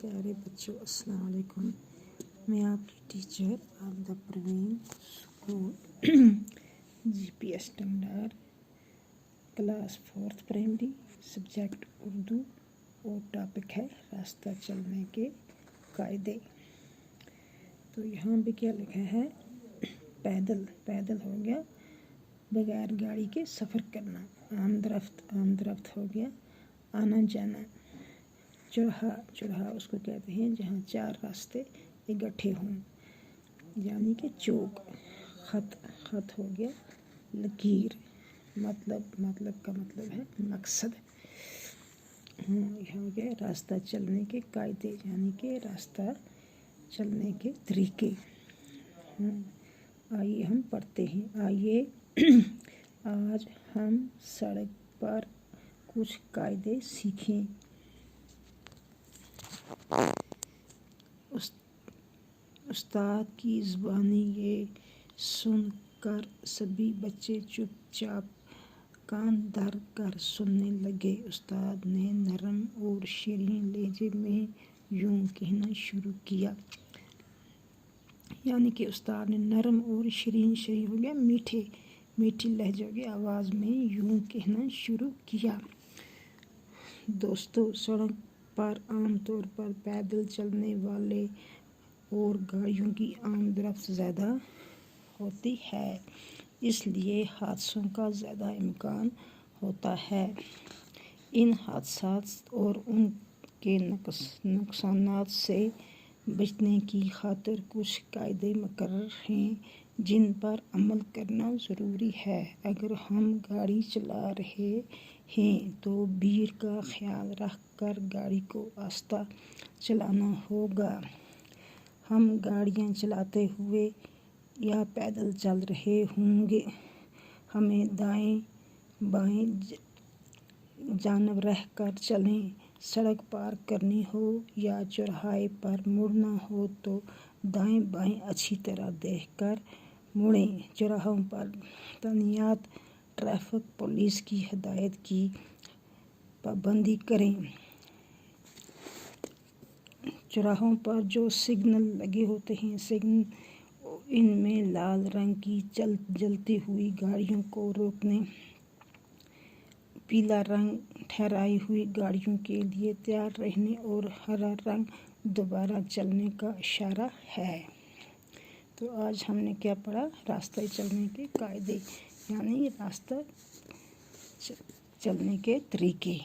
پیارے بچوں السلام علیکم. میں آپ کی teacher Abida Parveen school GPS standard class 4 primary subject Urdu اور ٹاپک ہے راستہ چلنے کے قاعدے. تو یہاں پہ کیا لکھا ہے؟ پیدل ہو گیا بغیر گاڑی کے سفر کرنا. آمد رفت ہو گیا آنا جانا. چرہا اس کو کہتے ہیں جہاں 4 راستے اکٹھے ہوں یعنی کہ چوک. خط ہو گیا لکیر. مطلب کا مطلب ہے مقصد. یہ ہو گیا راستہ چلنے کے قاعدے یعنی کہ راستہ چلنے کے طریقے. آئیے ہم پڑھتے ہیں. آئیے آج ہم سڑک پر کچھ قاعدے سیکھیں. استاد کی زبانی یہ سن کر سبھی بچے چپ چاپ کان دھر کر سننے لگے. استاد نے نرم اور شیریں لہجے میں یوں کہنا شروع کیا. یعنی کہ استاد نے نرم اور شیریں ہو گیا میٹھی لہجے کی آواز میں یوں کہنا شروع کیا. دوستو، سڑک پر عام طور پر پیدل چلنے والے اور گاڑیوں کی آمد رفت زیادہ ہوتی ہے، اس لیے حادثوں کا زیادہ امکان ہوتا ہے. ان حادثات اور ان کے نقصانات سے بچنے کی خاطر کچھ قاعدے مقرر ہیں جن پر عمل کرنا ضروری ہے. اگر ہم گاڑی چلا رہے ہیں تو بھیڑ کا خیال رکھ کر گاڑی کو آہستہ چلانا ہوگا. ہم گاڑیاں چلاتے ہوئے یا پیدل چل رہے ہوں گے، ہمیں دائیں بائیں جانب رہ کر چلیں. سڑک پار کرنی ہو یا چوراہے پر مڑنا ہو تو دائیں بائیں اچھی طرح دیکھ کر مڑیں. چوراہوں پر تعینات ٹریفک پولیس کی ہدایات کی پابندی کریں. چوراہوں پر جو سگنل لگے ہوتے ہیں ان میں لال رنگ کی جلتی ہوئی گاڑیوں کو روکنے، پیلا رنگ ٹھہرائی ہوئی گاڑیوں کے لیے تیار رہنے اور ہرا رنگ دوبارہ چلنے کا اشارہ ہے. تو آج ہم نے کیا پڑھا؟ راستہ چلنے کے قاعدے یعنی راستہ چلنے کے طریقے.